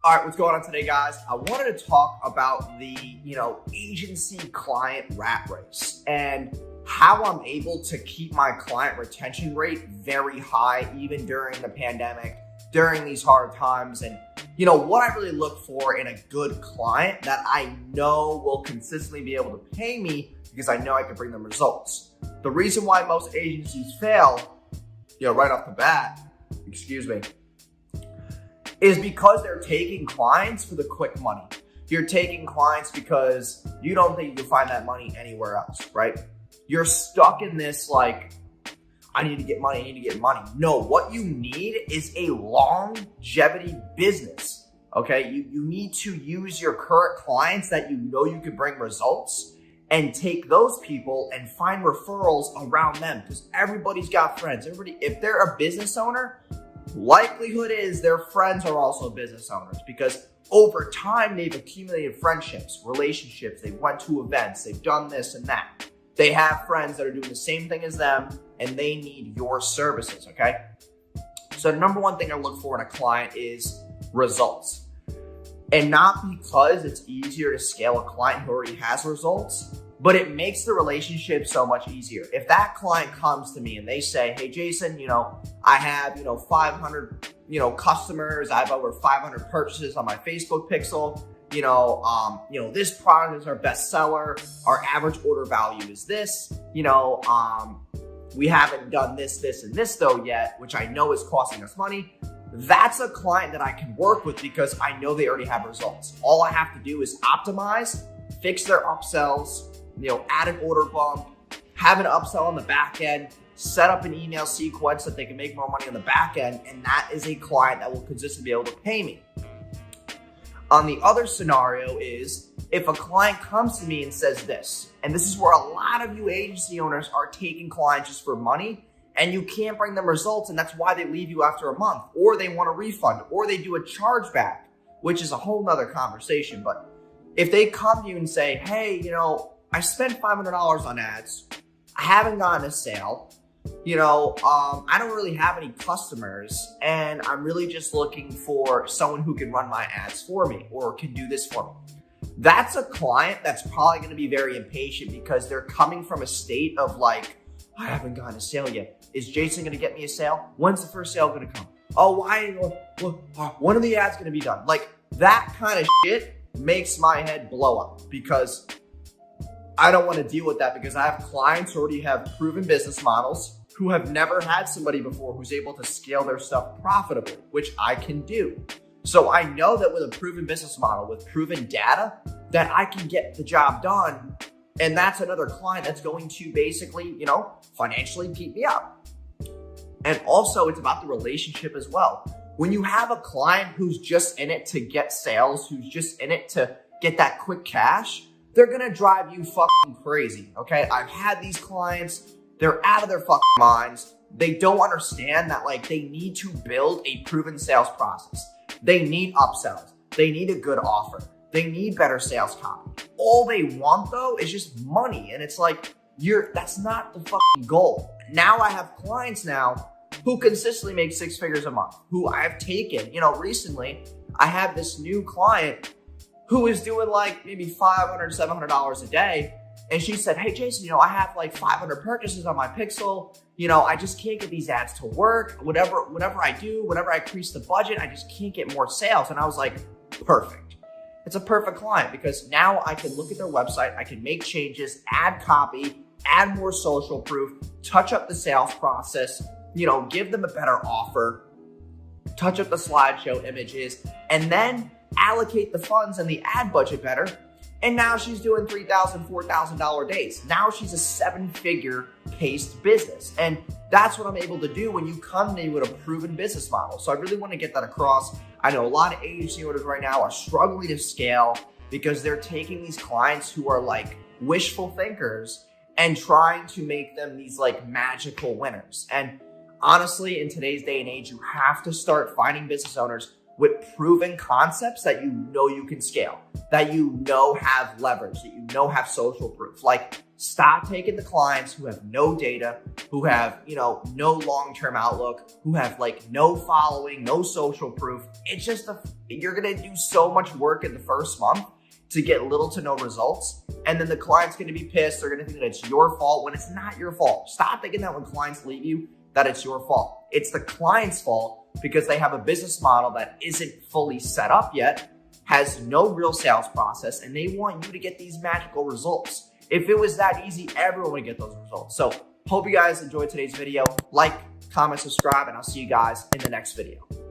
All right, what's going on today, guys? I wanted to talk about the, agency client rat race and how I'm able to keep my client retention rate very high, even during the pandemic, during these hard times. And, what I really look for in a good client that I know will consistently be able to pay me because I know I can bring them results. The reason why most agencies fail, right off the bat, is because they're taking clients for the quick money. You're taking clients because you don't think you can find that money anywhere else, right? You're stuck in this I need to get money, No, what you need is a longevity business, okay? You need to use your current clients that you know you can bring results and take those people and find referrals around them because everybody's got friends. If they're a business owner, likelihood is their friends are also business owners because over time they've accumulated friendships, relationships, they went to events, they've done this and that. They have friends that are doing the same thing as them and they need your services, okay? So the number one thing I look for in a client is results. And not because it's easier to scale a client who already has results, but it makes the relationship so much easier. If that client comes to me and they say, hey, Jason, I have, 500, customers. I have over 500 purchases on my Facebook pixel. This product is our best seller. Our average order value is this. We haven't done this, and this though yet, which I know is costing us money. That's a client that I can work with because I know they already have results. All I have to do is optimize, fix their upsells, add an order bump, have an upsell on the back end, set up an email sequence that they can make more money on the back end, and that is a client that will consistently be able to pay me. On the other scenario is if a client comes to me and says this, and this is where a lot of you agency owners are taking clients just for money, and you can't bring them results, and that's why they leave you after a month, or they want a refund, or they do a chargeback, which is a whole nother conversation. But if they come to you and say, hey, I spent $500 on ads, I haven't gotten a sale, I don't really have any customers, and I'm really just looking for someone who can run my ads for me or can do this for me. That's a client that's probably going to be very impatient because they're coming from a state of I haven't gotten a sale yet. Is Jason going to get me a sale? When's the first sale going to come? Oh, when are the ads going to be done? That kind of shit makes my head blow up because I don't want to deal with that because I have clients who already have proven business models who have never had somebody before who's able to scale their stuff profitably, which I can do. So I know that with a proven business model, with proven data, that I can get the job done. And that's another client that's going to basically, financially keep me up. And also it's about the relationship as well. When you have a client who's just in it to get sales, who's just in it to get that quick cash, they're going to drive you fucking crazy, okay? I've had these clients, they're out of their fucking minds. They don't understand that they need to build a proven sales process. They need upsells. They need a good offer. They need better sales copy. All they want though is just money. And it's that's not the fucking goal. Now I have clients now who consistently make 6 figures a month, who I've taken, recently I have this new client who is doing maybe $500, $700 a day. And she said, hey, Jason, I have 500 purchases on my pixel. I just can't get these ads to work. Whatever I do, whenever I increase the budget, I just can't get more sales. And I was like, perfect. It's a perfect client because now I can look at their website. I can make changes, add copy, add more social proof, touch up the sales process, give them a better offer, touch up the slideshow images, and then allocate the funds and the ad budget better. And now she's doing $3,000, $4,000 days. Now she's a 7-figure paced business. And that's what I'm able to do when you come to me with a proven business model. So I really want to get that across. I know a lot of agency owners right now are struggling to scale because they're taking these clients who are wishful thinkers and trying to make them these magical winners. And honestly, in today's day and age, you have to start finding business owners with proven concepts that you know you can scale, that you know have leverage, that you know have social proof. Like, stop taking the clients who have no data, who have, no long-term outlook, who have like no following, no social proof. It's just, you're going to do so much work in the first month to get little to no results. And then the client's going to be pissed. They're going to think that it's your fault when it's not your fault. Stop thinking that when clients leave you, that it's your fault. It's the client's fault because they have a business model that isn't fully set up yet, has no real sales process, and they want you to get these magical results. If it was that easy, everyone would get those results. So hope you guys enjoyed today's video. Like, comment, subscribe, and I'll see you guys in the next video.